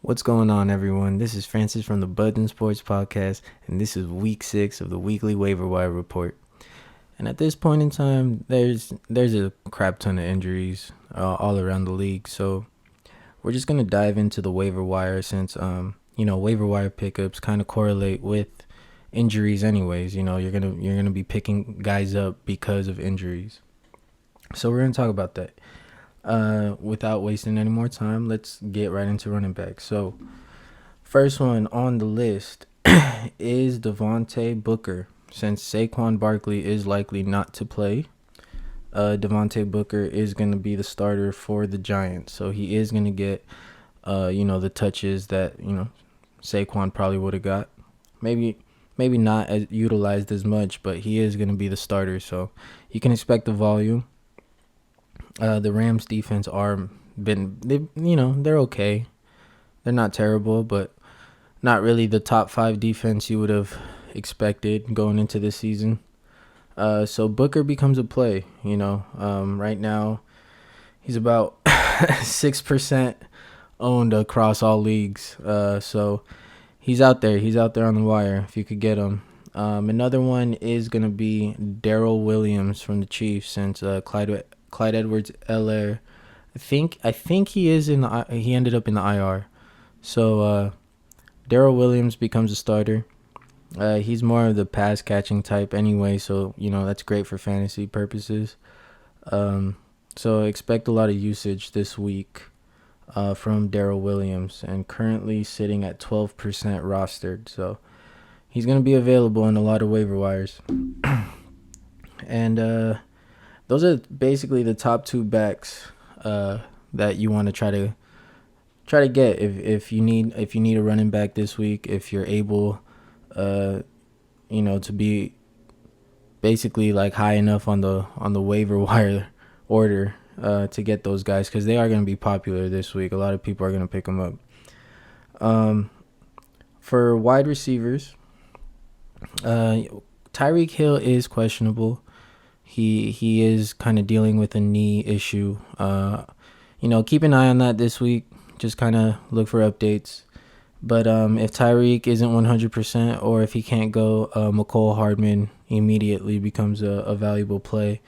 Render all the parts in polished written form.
What's going on, everyone? This is Francis from the Buds and Sports Podcast, and this is week 6 of the weekly waiver wire report. And at this point in time, there's a crap ton of injuries all around the league, so we're just gonna dive into the waiver wire since waiver wire pickups kind of correlate with injuries, anyways. You're gonna be picking guys up because of injuries, so we're gonna talk about that. Without wasting any more time, let's get right into running back. So, first one on the list is Devonta Booker. Since Saquon Barkley is likely not to play, Devonta Booker is going to be the starter for the Giants. So he is going to get, the touches that, Saquon probably would have got. Maybe not as utilized as much, but he is going to be the starter. So you can expect the volume. The Rams defense they're okay. They're not terrible, but not really the top 5 defense you would have expected going into this season. So Booker becomes a play. Right now he's about 6% owned across all leagues. So he's out there. He's out there on the wire if you could get him. Another one is gonna be Daryl Williams from the Chiefs, since Clyde Edwards-Helaire, I think he ended up in the IR. So Daryl Williams becomes a starter. He's more of the pass catching type anyway, so that's great for fantasy purposes. So expect a lot of usage this week from Daryl Williams, and currently sitting at 12% rostered. So he's going to be available in a lot of waiver wires. And those are basically the top 2 backs that you want to try to get if you need a running back this week. If you're able, to be basically like high enough on the waiver wire order to get those guys, because they are going to be popular this week. A lot of people are going to pick them up. For wide receivers, Tyreek Hill is questionable. He is kind of dealing with a knee issue. Keep an eye on that this week. Just kind of look for updates. But if Tyreek isn't 100%, or if he can't go, McCole Hardman immediately becomes a valuable play.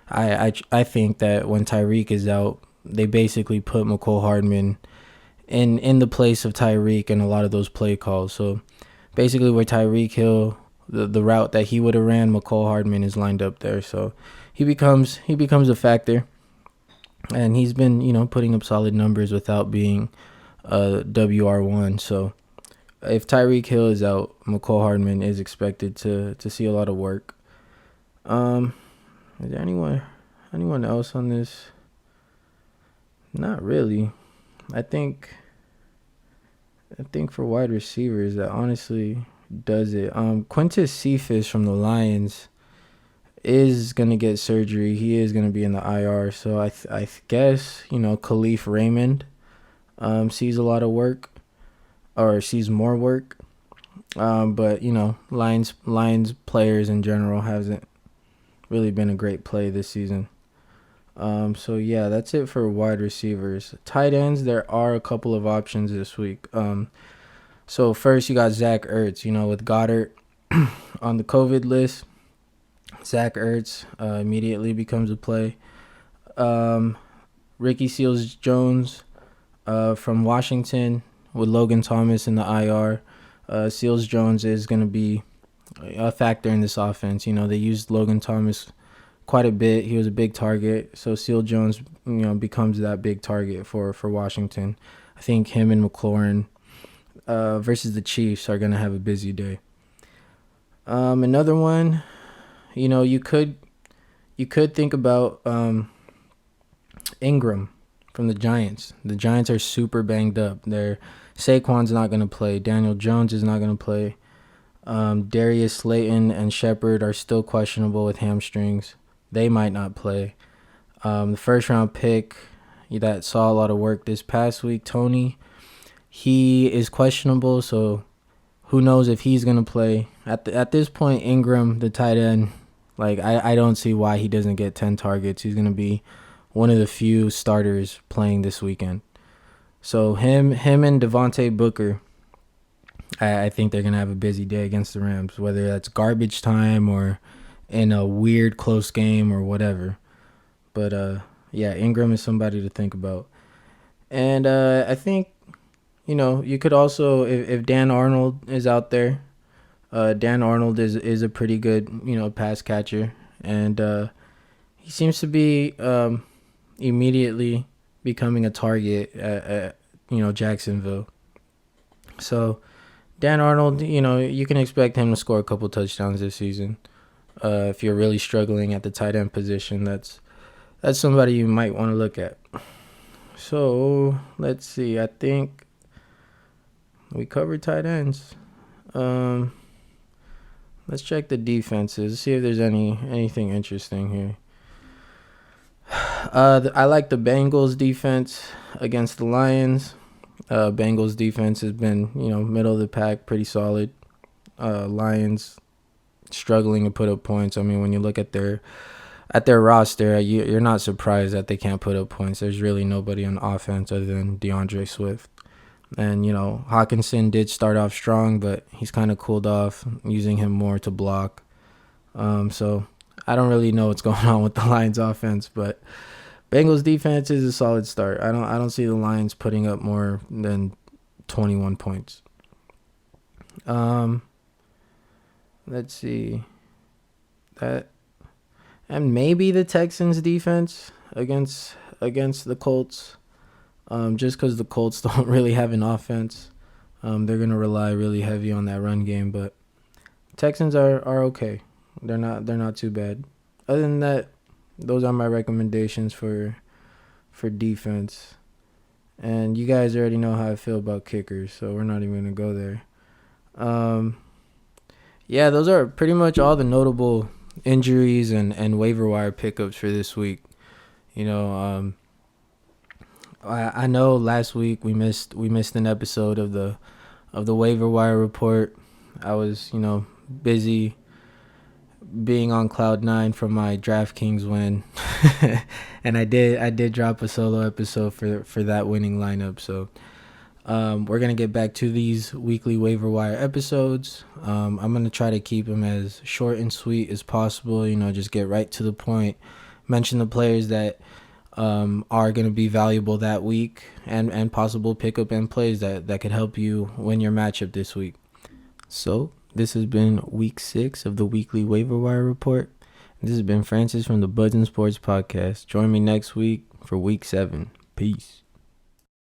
I think that when Tyreek is out, they basically put McCole Hardman in the place of Tyreek in a lot of those play calls. So basically where Tyreek Hill, the route that he would have ran, McCole Hardman is lined up there. So he becomes a factor. And he's been, putting up solid numbers without being WR1. So if Tyreek Hill is out, McCole Hardman is expected to see a lot of work. Is there anyone else on this? Not really. I think for wide receivers, that honestly does it. Quintus Cephas from the Lions is going to get surgery. He is going to be in the IR. So I guess, Khalif Raymond sees a lot of work, or sees more work. But, Lions players in general hasn't really been a great play this season. So, yeah, that's it for wide receivers. Tight ends, there are a couple of options this week. So, first, you got Zach Ertz, with Goddard on the COVID list. Zach Ertz immediately becomes a play. Ricky Seals-Jones from Washington with Logan Thomas in the IR. Seals-Jones is going to be a factor in this offense. They used Logan Thomas quite a bit. He was a big target. So Seals-Jones, becomes that big target for Washington. I think him and McLaurin versus the Chiefs are going to have a busy day. Another one, you could think about Ingram from the Giants. The Giants are super banged up. Saquon's not going to play. Daniel Jones is not going to play. Darius Slayton and Shepard are still questionable with hamstrings. They might not play. The first round pick that saw a lot of work this past week, Tony, he is questionable, so who knows if he's going to play. At this point, Ingram, the tight end, I don't see why he doesn't get 10 targets. He's going to be one of the few starters playing this weekend. So him and Devonta Booker, I think they're gonna have a busy day against the Rams, whether that's garbage time or in a weird close game or whatever. But yeah, Ingram is somebody to think about. And I think, you could also, if Dan Arnold is out there, Dan Arnold is a pretty good, pass catcher. And he seems to be immediately becoming a target at Jacksonville. So Dan Arnold, you can expect him to score a couple touchdowns this season. If you're really struggling at the tight end position, that's somebody you might want to look at. So let's see. I think we covered tight ends. Let's check the defenses. See if there's anything interesting here. I like the Bengals defense against the Lions. Bengals defense has been, middle of the pack, pretty solid. Lions struggling to put up points. I mean, when you look at their roster, you're not surprised that they can't put up points. There's really nobody on offense other than DeAndre Swift. And, Hawkinson did start off strong, but he's kind of cooled off, using him more to block. So I don't really know what's going on with the Lions offense, but Bengals defense is a solid start. I don't see the Lions putting up more than 21 points. Let's see. That and maybe the Texans defense against the Colts. Just because the Colts don't really have an offense. They're gonna rely really heavy on that run game, but Texans are okay. They're not too bad. Other than that, those are my recommendations for defense. And you guys already know how I feel about kickers, so we're not even gonna go there. Yeah, those are pretty much all the notable injuries and waiver wire pickups for this week. I know last week we missed an episode of the waiver wire report. I was busy being on cloud nine from my DraftKings win, and I did drop a solo episode for that winning lineup. So we're gonna get back to these weekly waiver wire episodes. I'm gonna try to keep them as short and sweet as possible. Just get right to the point. Mention the players that are going to be valuable that week and possible pickup and plays that could help you win your matchup this week. So this has been week 6 of the weekly waiver wire report. This has been Francis from the Buds and Sports podcast. Join me next week for week 7. Peace.